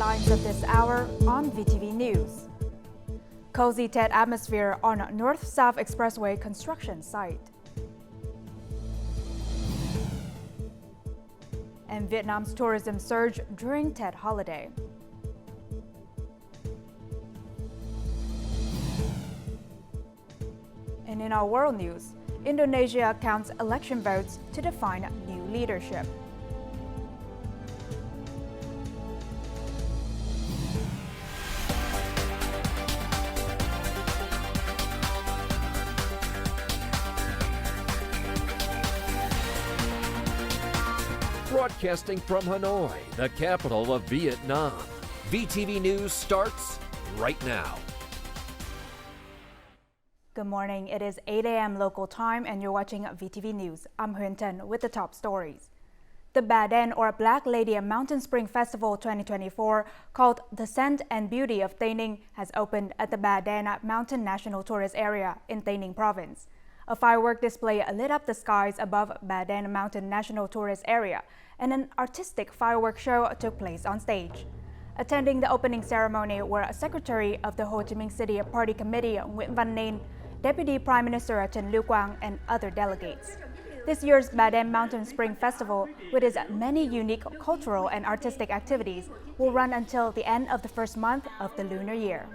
headlines of this hour on VTV News. Cozy TED atmosphere on North-South Expressway construction site. And Vietnam's tourism surge during TED holiday. And in our world news, Indonesia counts election votes to define new leadership. Broadcasting from Hanoi, the capital of Vietnam. VTV News starts right now. Good morning. It is 8 a.m. local time and you're watching VTV News. I'm Huyền Tân with the top stories. The Ba Đen or Black Lady Mountain Spring Festival 2024, called The Scent and Beauty of Tây Ninh, has opened at the Ba Đen Mountain National Tourist Area in Tây Ninh Province. A firework display lit up the skies above Ba Đen Mountain National Tourist Area, and an artistic fireworks show took place on stage. Attending the opening ceremony were Secretary of the Ho Chi Minh City Party Committee Nguyễn Văn Nên, Deputy Prime Minister Trần Lưu Quang, and other delegates. This year's Ba Đen Mountain Spring Festival, with its many unique cultural and artistic activities, will run until the end of the first month of the lunar year.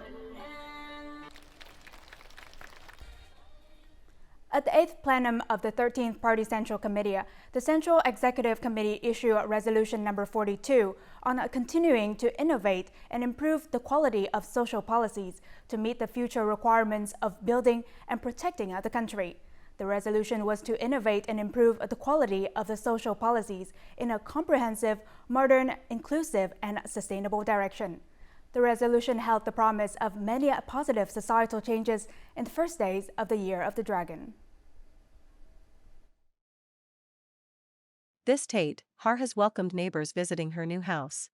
At the 8th plenum of the 13th Party Central Committee, the Central Executive Committee issued Resolution number 42 on continuing to innovate and improve the quality of social policies to meet the future requirements of building and protecting the country. The resolution was to innovate and improve the quality of the social policies in a comprehensive, modern, inclusive, and sustainable direction. The resolution held the promise of many positive societal changes in the first days of the Year of the Dragon. This Tate, Har has welcomed neighbors visiting her new house.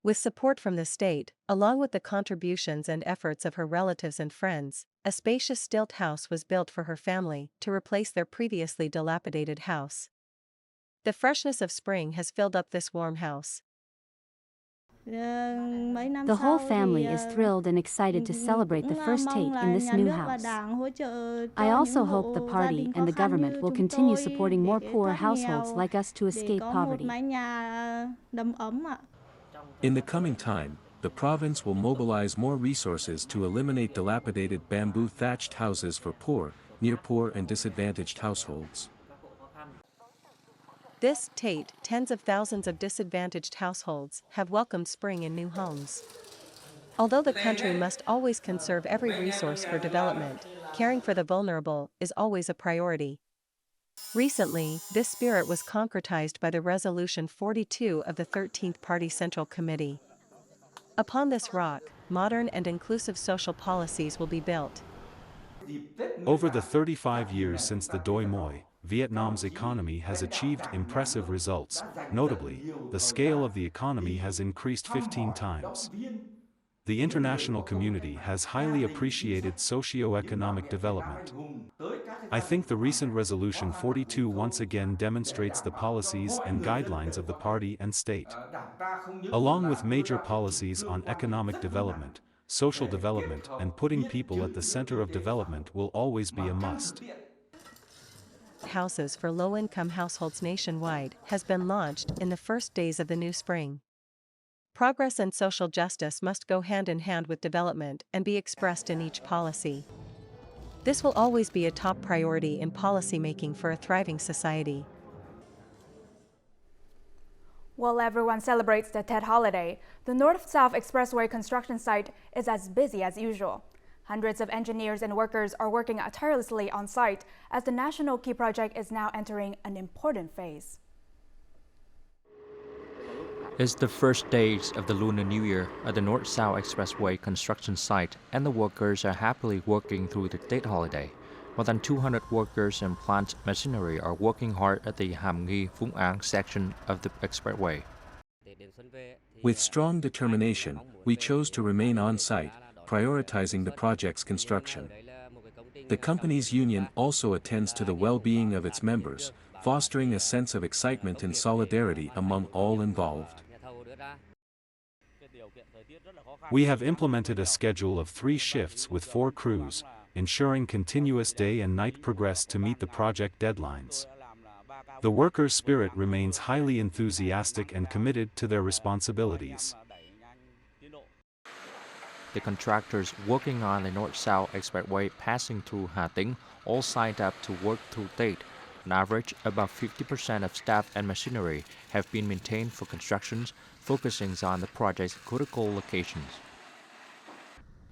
With support from the state, along with the contributions and efforts of her relatives and friends, a spacious stilt house was built for her family to replace their previously dilapidated house. The freshness of spring has filled up this warm house. The whole family is thrilled and excited to celebrate the first Tate in this new house. I also hope the party and the government will continue supporting more poor households like us to escape poverty. In the coming time, the province will mobilize more resources to eliminate dilapidated bamboo thatched houses for poor, near poor and disadvantaged households. This Tate, tens of thousands of disadvantaged households have welcomed spring in new homes. Although the country must always conserve every resource for development, caring for the vulnerable is always a priority. Recently, this spirit was concretized by the Resolution 42 of the 13th Party Central Committee. Upon this rock, modern and inclusive social policies will be built. Over the 35 years since the Doi Moi, Vietnam's economy has achieved impressive results. Notably, the scale of the economy has increased 15 times. The international community has highly appreciated socio-economic development. I think the recent Resolution 42 once again demonstrates the policies and guidelines of the party and state. Along with major policies on economic development, social development, and putting people at the center of development will always be a must. Houses for low-income households nationwide has been launched in the first days of the new spring. Progress and social justice must go hand in hand with development and be expressed in each policy. This will always be a top priority in policymaking for a thriving society. While everyone celebrates the TED holiday, the North-South Expressway construction site is as busy as usual. Hundreds of engineers and workers are working tirelessly on site as the national key project is now entering an important phase. It's the first days of the Lunar New Year at the North-South Expressway construction site, and the workers are happily working through the TED holiday. More than 200 workers and plant machinery are working hard at the Hàm Nghi Phúng Áng section of the expressway. With strong determination, we chose to remain on site, prioritizing the project's construction. The company's union also attends to the well-being of its members, fostering a sense of excitement and solidarity among all involved. We have implemented a schedule of 3 shifts with 4 crews, ensuring continuous day and night progress to meet the project deadlines. The workers' spirit remains highly enthusiastic and committed to their responsibilities. The contractors working on the North-South Expressway passing through Hà Tĩnh all signed up to work through date. On average, about 50% of staff and machinery have been maintained for constructions, focusing on the project's critical locations.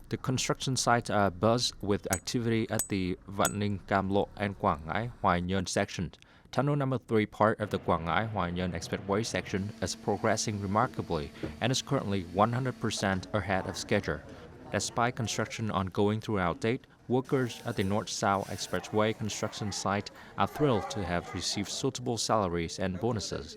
The construction sites are buzz with activity at the Vạn Ninh Cam Lộ and Quảng Ngãi Hoài Nhơn sections. Tunnel number 3 part of the Quảng Ngãi Hoài Nhơn Expressway section is progressing remarkably and is currently 100% ahead of schedule. Despite construction ongoing throughout date, workers at the North-South Expressway construction site are thrilled to have received suitable salaries and bonuses.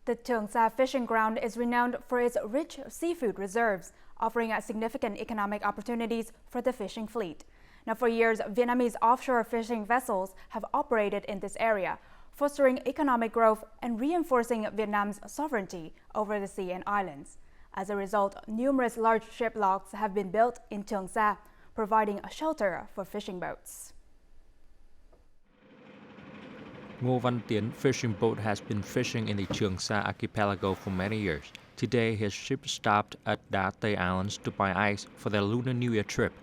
The Trường Sa fishing ground is renowned for its rich seafood reserves, offering significant economic opportunities for the fishing fleet. Now, for years, Vietnamese offshore fishing vessels have operated in this area, fostering economic growth and reinforcing Vietnam's sovereignty over the sea and islands. As a result, numerous large ship locks have been built in Trường Sa, providing a shelter for fishing boats. Ngô Văn Tiến fishing boat has been fishing in the Trường Sa archipelago for many years. Today, his ship stopped at Đá Tây Islands to buy ice for their Lunar New Year trip.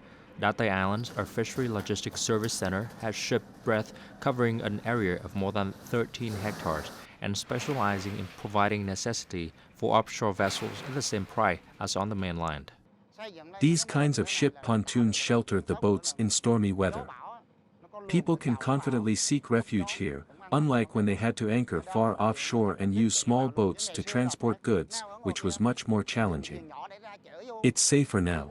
Đá Tây Islands, our fishery logistics service center, has ship breadth covering an area of more than 13 hectares and specializing in providing necessity for offshore vessels at the same price as on the mainland. These kinds of ship pontoons shelter the boats in stormy weather. People can confidently seek refuge here, unlike when they had to anchor far offshore and use small boats to transport goods, which was much more challenging. It's safer now.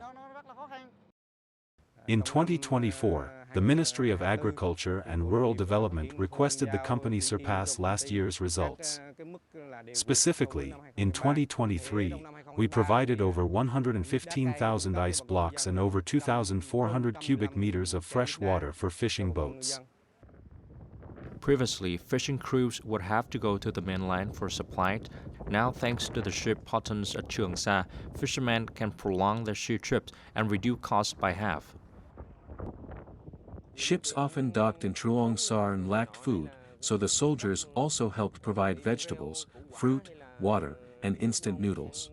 In 2024, the Ministry of Agriculture and Rural Development requested the company surpass last year's results. Specifically, in 2023, we provided over 115,000 ice blocks and over 2,400 cubic meters of fresh water for fishing boats. Previously, fishing crews would have to go to the mainland for supply. Now, thanks to the ship pontons at Trường Sa, fishermen can prolong their sea trips and reduce costs by half. Ships often docked in Truong Sar and lacked food, so the soldiers also helped provide vegetables, fruit, water, and instant noodles.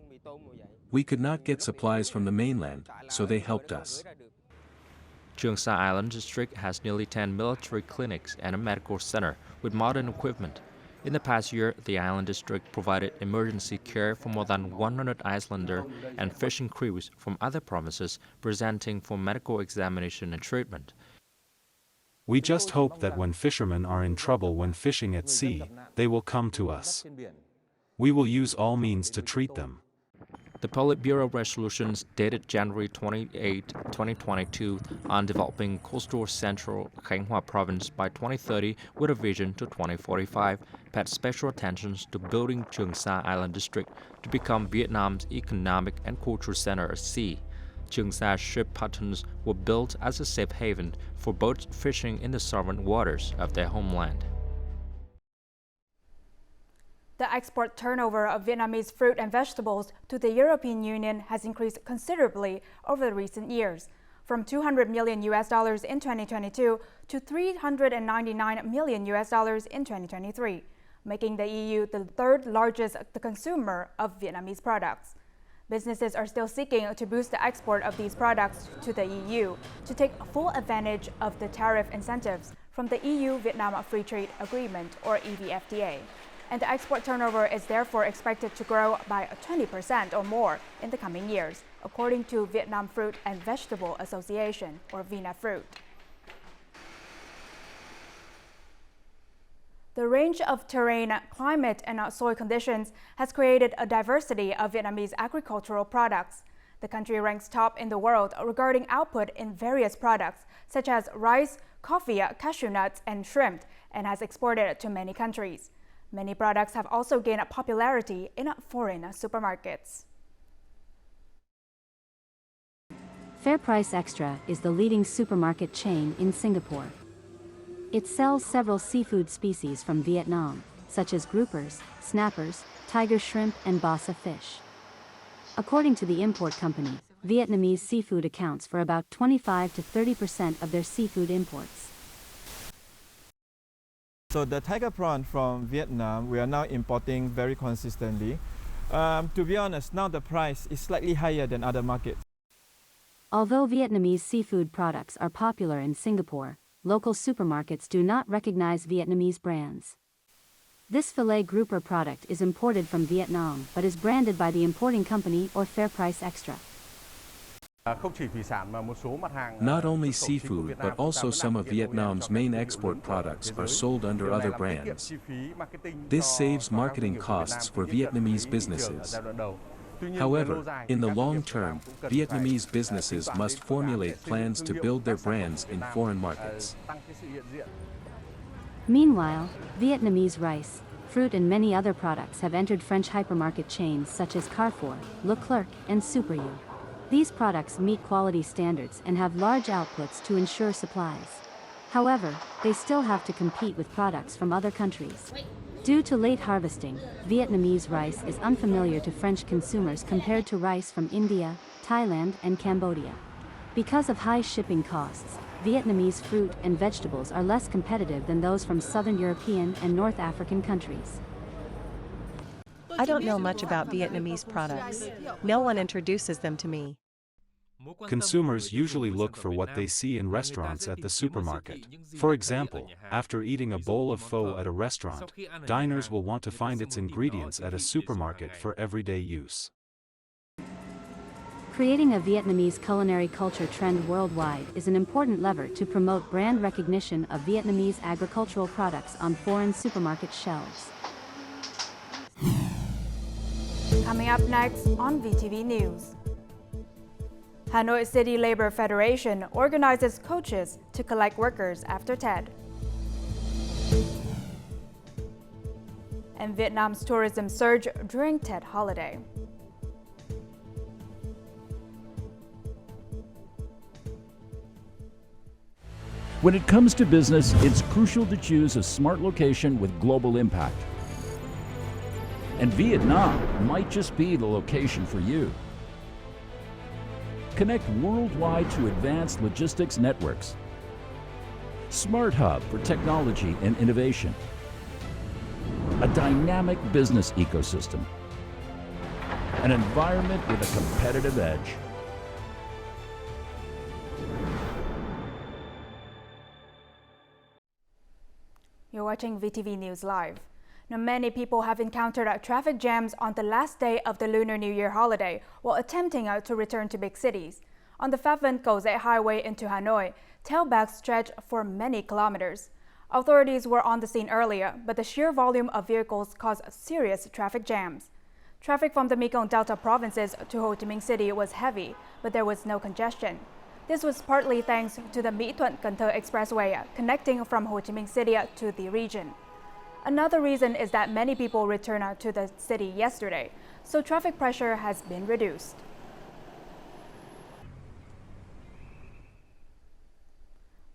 We could not get supplies from the mainland, so they helped us. Trường Sa Island District has nearly 10 military clinics and a medical center with modern equipment. In the past year, the island district provided emergency care for more than 100 Islander and fishing crews from other provinces presenting for medical examination and treatment. We just hope that when fishermen are in trouble when fishing at sea, they will come to us. We will use all means to treat them. The Politburo resolutions dated January 28, 2022 on developing coastal central Khánh Hòa province by 2030 with a vision to 2045 paid special attention to building Trường Sa Island District to become Vietnam's economic and cultural center at sea. Trường Sa ship pontons were built as a safe haven for boats fishing in the sovereign waters of their homeland. The export turnover of Vietnamese fruit and vegetables to the European Union has increased considerably over the recent years, from $200 million in 2022 to $399 million in 2023, making the EU the third largest consumer of Vietnamese products. Businesses are still seeking to boost the export of these products to the EU to take full advantage of the tariff incentives from the EU-Vietnam Free Trade Agreement, or EVFTA. And the export turnover is therefore expected to grow by 20% or more in the coming years, according to Vietnam Fruit and Vegetable Association, or VinaFruit. The range of terrain, climate, and soil conditions has created a diversity of Vietnamese agricultural products. The country ranks top in the world regarding output in various products, such as rice, coffee, cashew nuts, and shrimp, and has exported to many countries. Many products have also gained popularity in foreign supermarkets. Fair Price Extra is the leading supermarket chain in Singapore. It sells several seafood species from Vietnam, such as groupers, snappers, tiger shrimp, and basa fish. According to the import company, Vietnamese seafood accounts for about 25 to 30% of their seafood imports. So the tiger prawn from Vietnam, we are now importing very consistently. To be honest, now the price is slightly higher than other markets. Although Vietnamese seafood products are popular in Singapore, local supermarkets do not recognize Vietnamese brands. This filet grouper product is imported from Vietnam but is branded by the importing company or Fair Price Extra. Not only seafood but also some of Vietnam's main export products are sold under other brands. This saves marketing costs for Vietnamese businesses. However, in the long term, Vietnamese businesses must formulate plans to build their brands in foreign markets. Meanwhile, Vietnamese rice, fruit and many other products have entered French hypermarket chains such as Carrefour, Leclerc, and Super U. These products meet quality standards and have large outputs to ensure supplies. However, they still have to compete with products from other countries. Due to late harvesting, Vietnamese rice is unfamiliar to French consumers compared to rice from India, Thailand, and Cambodia. Because of high shipping costs, Vietnamese fruit and vegetables are less competitive than those from Southern European and North African countries. I don't know much about Vietnamese products. No one introduces them to me. Consumers usually look for what they see in restaurants at the supermarket. For example, after eating a bowl of pho at a restaurant, diners will want to find its ingredients at a supermarket for everyday use. Creating a Vietnamese culinary culture trend worldwide is an important lever to promote brand recognition of Vietnamese agricultural products on foreign supermarket shelves. Coming up next on VTV News. Hanoi City Labor Federation organizes coaches to collect workers after TED. And Vietnam's tourism surge during TED holiday. When it comes to business, it's crucial to choose a smart location with global impact. And Vietnam might just be the location for you. Connect worldwide to advanced logistics networks. Smart hub for technology and innovation. A dynamic business ecosystem. An environment with a competitive edge. You're watching VTV News Live. Now, many people have encountered traffic jams on the last day of the Lunar New Year holiday while attempting to return to big cities. On the Phat Vinh COSY highway into Hanoi, tailbacks stretched for many kilometers. Authorities were on the scene earlier, but the sheer volume of vehicles caused serious traffic jams. Traffic from the Mekong Delta provinces to Ho Chi Minh City was heavy, but there was no congestion. This was partly thanks to the Mỹ Thuận-Cần Thơ Expressway connecting from Ho Chi Minh City to the region. Another reason is that many people returned to the city yesterday, so traffic pressure has been reduced.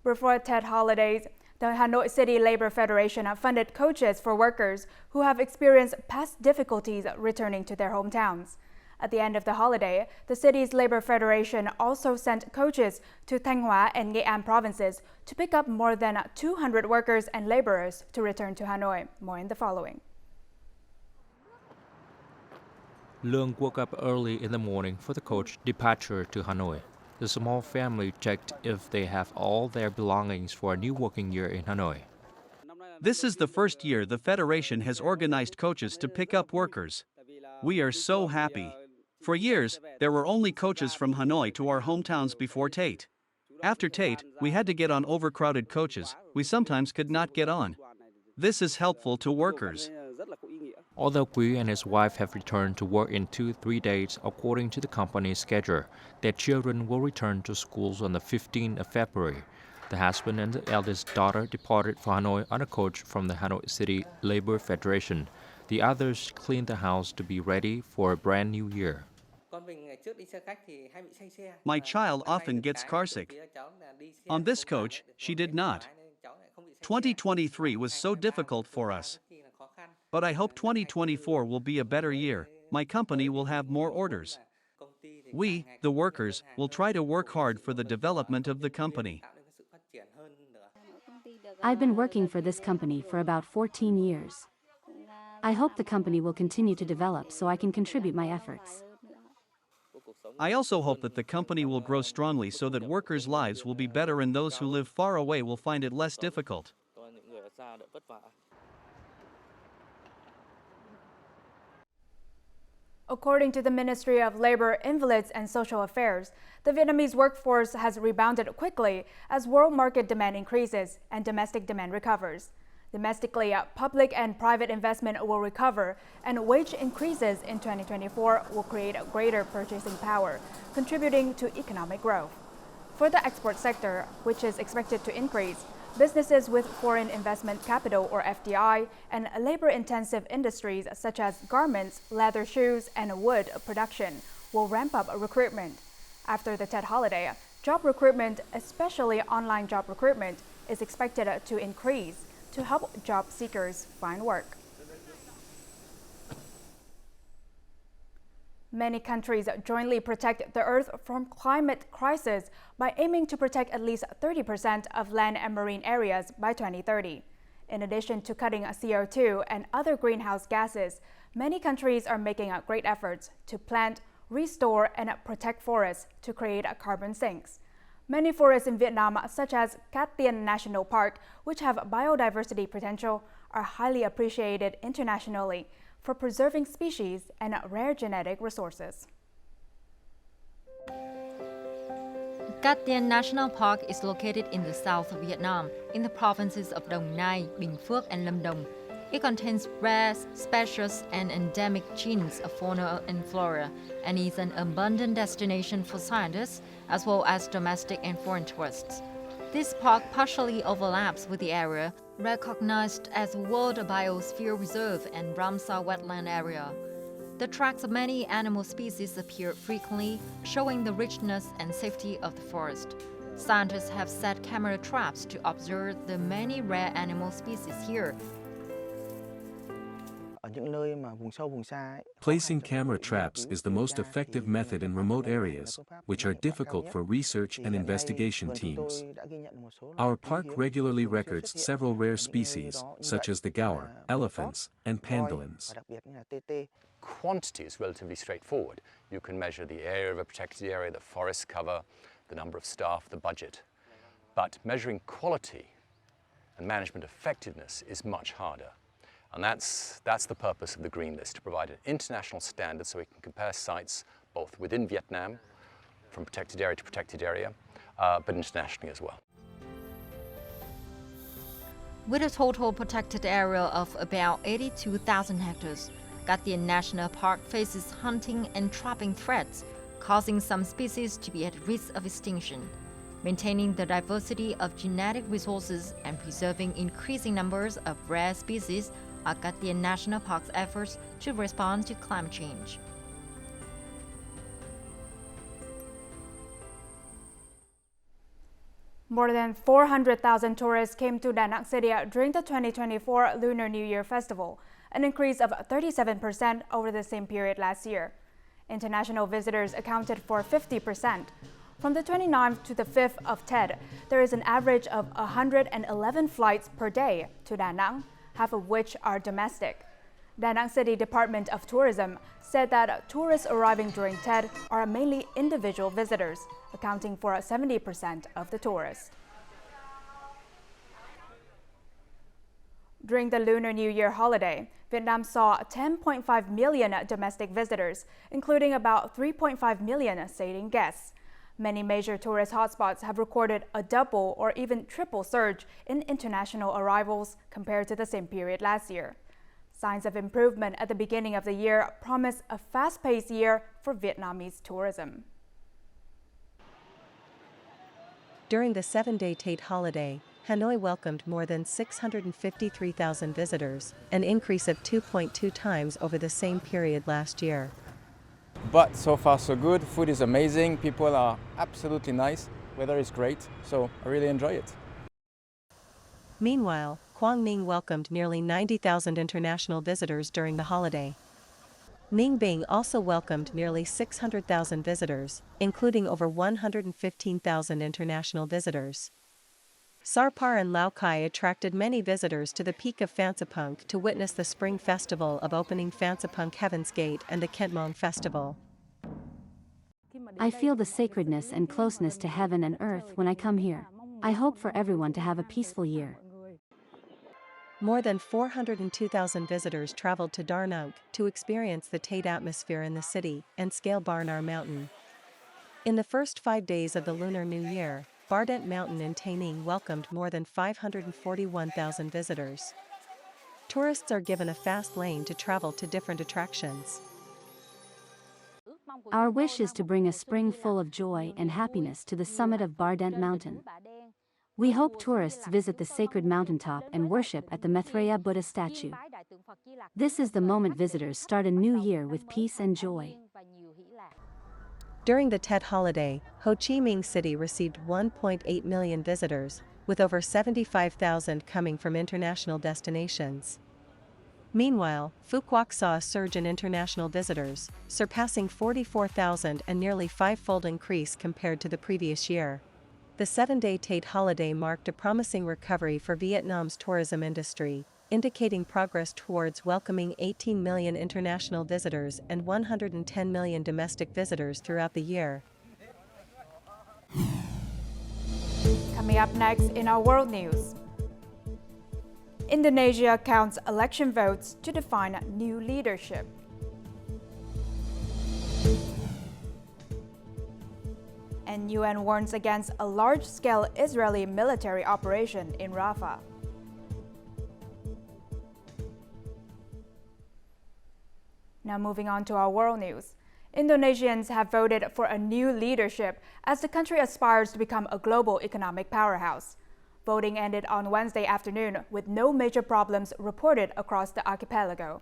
Before TED holidays, the Hanoi City Labor Federation funded coaches for workers who have experienced past difficulties returning to their hometowns. At the end of the holiday, the city's Labor Federation also sent coaches to Thanh Hóa and Nghệ An provinces to pick up more than 200 workers and laborers to return to Hanoi. More in the following. Lương woke up early in the morning for the coach departure to Hanoi. The small family checked if they have all their belongings for a new working year in Hanoi. This is the first year the Federation has organized coaches to pick up workers. We are so happy. For years, there were only coaches from Hanoi to our hometowns before Tate. After Tate, we had to get on overcrowded coaches. We sometimes could not get on. This is helpful to workers. Although Phie and his wife have returned to work in 2-3 days according to the company's schedule, their children will return to schools on the 15th of February. The husband and the eldest daughter departed for Hanoi on a coach from the Hanoi City Labor Federation. The others cleaned the house to be ready for a brand new year. My child often gets carsick. On this coach, she did not. 2023 was so difficult for us. But I hope 2024 will be a better year. My company will have more orders. We, the workers, will try to work hard for the development of the company. I've been working for this company for about 14 years. I hope the company will continue to develop so I can contribute my efforts. I also hope that the company will grow strongly so that workers' lives will be better and those who live far away will find it less difficult. According to the Ministry of Labor, Invalids and Social Affairs, the Vietnamese workforce has rebounded quickly as world market demand increases and domestic demand recovers. Domestically, public and private investment will recover, and wage increases in 2024 will create greater purchasing power, contributing to economic growth. For the export sector, which is expected to increase, businesses with foreign investment capital or FDI and labor-intensive industries such as garments, leather shoes, and wood production will ramp up recruitment. After the Tet holiday, job recruitment, especially online job recruitment, is expected to increase to help job seekers find work. Many countries jointly protect the Earth from climate crisis by aiming to protect at least 30% of land and marine areas by 2030. In addition to cutting CO2 and other greenhouse gases, many countries are making great efforts to plant, restore, and protect forests to create carbon sinks. Many forests in Vietnam, such as Cat Tien National Park, which have biodiversity potential, are highly appreciated internationally for preserving species and rare genetic resources. Cat Tien National Park is located in the south of Vietnam, in the provinces of Dong Nai, Bình Phước, and Lâm Đồng. It contains rare, species, and endemic genes of fauna and flora, and is an abundant destination for scientists, as well as domestic and foreign tourists. This park partially overlaps with the area recognized as World Biosphere Reserve and Ramsar wetland area. The tracks of many animal species appear frequently, showing the richness and safety of the forest. Scientists have set camera traps to observe the many rare animal species here. Placing camera traps is the most effective method in remote areas, which are difficult for research and investigation teams. Our park regularly records several rare species, such as the gaur, elephants, and pangolins. Quantity is relatively straightforward. You can measure the area of a protected area, the forest cover, the number of staff, the budget. But measuring quality and management effectiveness is much harder. And that's the purpose of the Green List, to provide an international standard so we can compare sites both within Vietnam, from protected area to protected area, but internationally as well. With a total protected area of about 82,000 hectares, Cat Tien National Park faces hunting and trapping threats, causing some species to be at risk of extinction. Maintaining the diversity of genetic resources and preserving increasing numbers of rare species are Cat Tien National Park's efforts to respond to climate change. More than 400,000 tourists came to Da Nang City during the 2024 Lunar New Year Festival, an increase of 37% over the same period last year. International visitors accounted for 50%. From the 29th to the 5th of Tet, there is an average of 111 flights per day to Da Nang, half of which are domestic. Da Nang City Department of Tourism said that tourists arriving during Tet are mainly individual visitors, accounting for 70% of the tourists. During the Lunar New Year holiday, Vietnam saw 10.5 million domestic visitors, including about 3.5 million sailing guests. Many major tourist hotspots have recorded a double or even triple surge in international arrivals compared to the same period last year. Signs of improvement at the beginning of the year promise a fast-paced year for Vietnamese tourism. During the 7-day Tet holiday, Hanoi welcomed more than 653,000 visitors, an increase of 2.2 times over the same period last year. But so far so good, food is amazing, people are absolutely nice, weather is great, so I really enjoy it. Meanwhile, Quang Ninh welcomed nearly 90,000 international visitors during the holiday. Ninh Binh also welcomed nearly 600,000 visitors, including over 115,000 international visitors. Sarpar and Lao Cai attracted many visitors to the peak of Phansapunk to witness the Spring Festival of opening Phansapunk Heaven's Gate and the Kentmong Festival. I feel the sacredness and closeness to heaven and earth when I come here. I hope for everyone to have a peaceful year. More than 402,000 visitors traveled to Dar Nung to experience the Tate atmosphere in the city and scale Barnar Mountain. In the first 5 days of the Lunar New Year, Bardent Mountain in Tai Ninh welcomed more than 541,000 visitors. Tourists are given a fast lane to travel to different attractions. Our wish is to bring a spring full of joy and happiness to the summit of Bardent Mountain. We hope tourists visit the sacred mountaintop and worship at the Maitreya Buddha statue. This is the moment visitors start a new year with peace and joy. During the Tet holiday, Ho Chi Minh City received 1.8 million visitors, with over 75,000 coming from international destinations. Meanwhile, Phu Quoc saw a surge in international visitors, surpassing 44,000 and nearly five-fold increase compared to the previous year. The 7-day Tet holiday marked a promising recovery for Vietnam's tourism industry, indicating progress towards welcoming 18 million international visitors and 110 million domestic visitors throughout the year. Coming up next in our world news. Indonesia counts election votes to define new leadership. And UN warns against a large-scale Israeli military operation in Rafah. Now moving on to our world news. Indonesians have voted for a new leadership as the country aspires to become a global economic powerhouse. Voting ended on Wednesday afternoon with no major problems reported across the archipelago.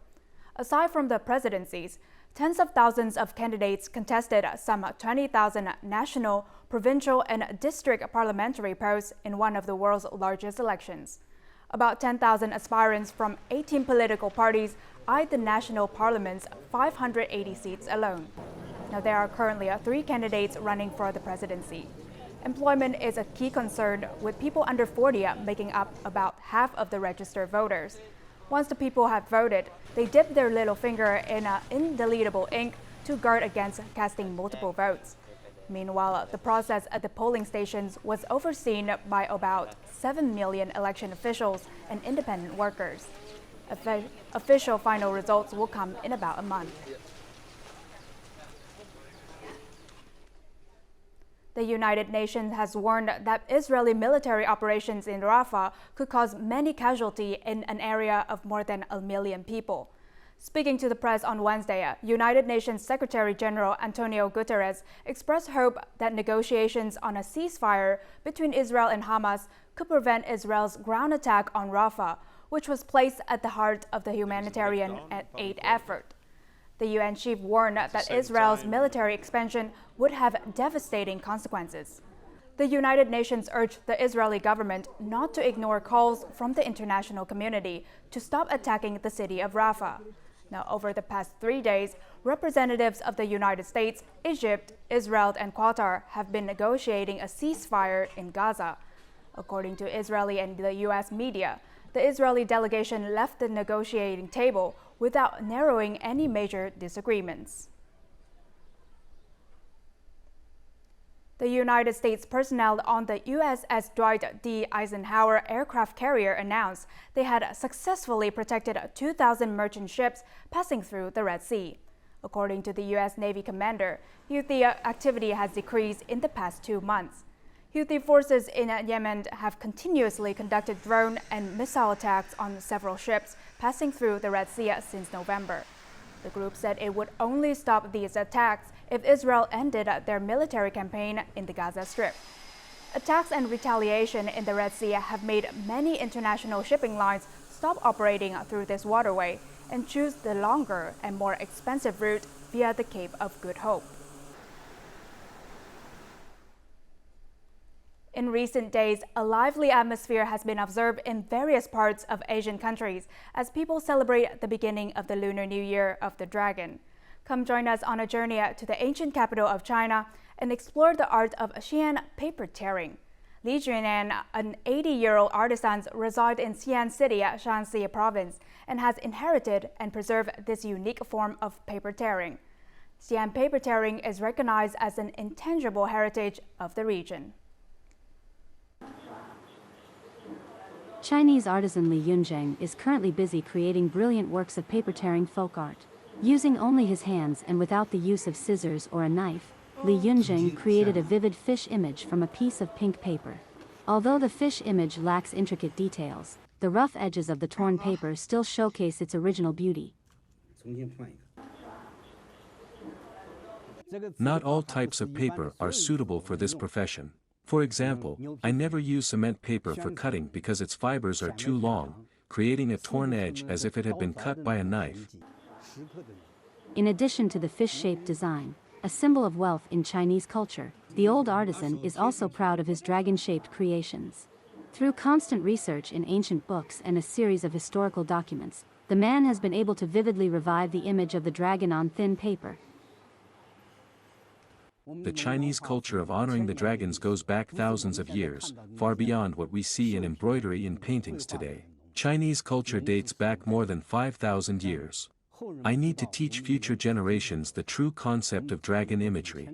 Aside from the presidencies, tens of thousands of candidates contested some 20,000 national, provincial, and district parliamentary posts in one of the world's largest elections. About 10,000 aspirants from 18 political parties eyed the national parliament's 580 seats alone. Now, there are currently 3 candidates running for the presidency. Employment is a key concern, with people under 40 making up about half of the registered voters. Once the people have voted, they dip their little finger in indelible ink to guard against casting multiple votes. Meanwhile, the process at the polling stations was overseen by about 7 million election officials and independent workers. Official final results will come in about a month. The United Nations has warned that Israeli military operations in Rafah could cause many casualties in an area of more than 1 million people. Speaking to the press on Wednesday, United Nations Secretary-General Antonio Guterres expressed hope that negotiations on a ceasefire between Israel and Hamas could prevent Israel's ground attack on Rafah, which was placed at the heart of the humanitarian aid effort. The UN chief warned that Israel's military expansion would have devastating consequences. The United Nations urged the Israeli government not to ignore calls from the international community to stop attacking the city of Rafah. Now, over the past 3 days, representatives of the United States, Egypt, Israel, and Qatar have been negotiating a ceasefire in Gaza. According to Israeli and the U.S. media, the Israeli delegation left the negotiating table without narrowing any major disagreements. The United States personnel on the USS Dwight D. Eisenhower aircraft carrier announced they had successfully protected 2,000 merchant ships passing through the Red Sea. According to the U.S. Navy commander, Houthi activity has decreased in the past 2 months. Houthi forces in Yemen have continuously conducted drone and missile attacks on several ships passing through the Red Sea since November. The group said it would only stop these attacks if Israel ended their military campaign in the Gaza Strip. Attacks and retaliation in the Red Sea have made many international shipping lines stop operating through this waterway and choose the longer and more expensive route via the Cape of Good Hope. In recent days, a lively atmosphere has been observed in various parts of Asian countries as people celebrate the beginning of the Lunar New Year of the Dragon. Come join us on a journey to the ancient capital of China and explore the art of Xi'an paper tearing. Li Junan, an 80-year-old artisan, resides in Xi'an City, Shanxi Province, and has inherited and preserved this unique form of paper tearing. Xi'an paper tearing is recognized as an intangible heritage of the region. Chinese artisan Li Yunzheng is currently busy creating brilliant works of paper tearing folk art. Using only his hands and without the use of scissors or a knife, Li Yunzheng created a vivid fish image from a piece of pink paper. Although the fish image lacks intricate details, the rough edges of the torn paper still showcase its original beauty. Not all types of paper are suitable for this profession. For example, I never use cement paper for cutting because its fibers are too long, creating a torn edge as if it had been cut by a knife. In addition to the fish-shaped design, a symbol of wealth in Chinese culture, the old artisan is also proud of his dragon-shaped creations. Through constant research in ancient books and a series of historical documents, the man has been able to vividly revive the image of the dragon on thin paper. The Chinese culture of honoring the dragons goes back thousands of years, far beyond what we see in embroidery and paintings today. Chinese culture dates back more than 5,000 years. I need to teach future generations the true concept of dragon imagery.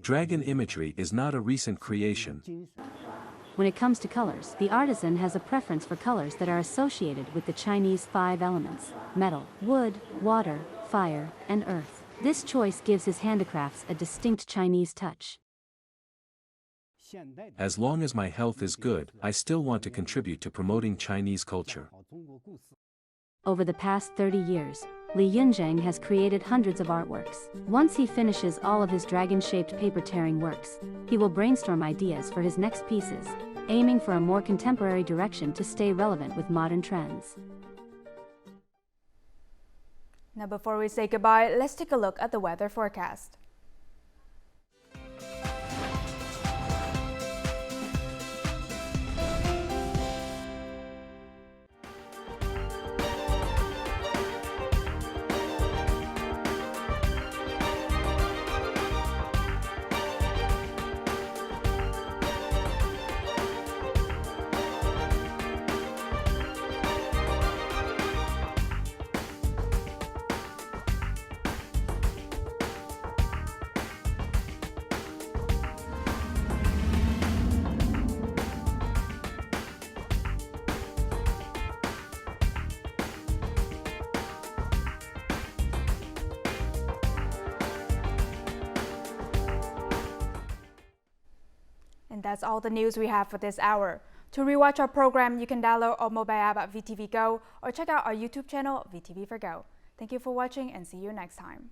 Dragon imagery is not a recent creation. When it comes to colors, the artisan has a preference for colors that are associated with the Chinese 5 elements: metal, wood, water, fire, and earth. This choice gives his handicrafts a distinct Chinese touch. As long as my health is good, I still want to contribute to promoting Chinese culture. Over the past 30 years, Li Yunzheng has created hundreds of artworks. Once he finishes all of his dragon-shaped paper tearing works, he will brainstorm ideas for his next pieces, aiming for a more contemporary direction to stay relevant with modern trends. Now, before we say goodbye, let's take a look at the weather forecast. And that's all the news we have for this hour. To rewatch our program, you can download our mobile app at VTVgo or check out our YouTube channel, VTV4Go. Thank you for watching and see you next time.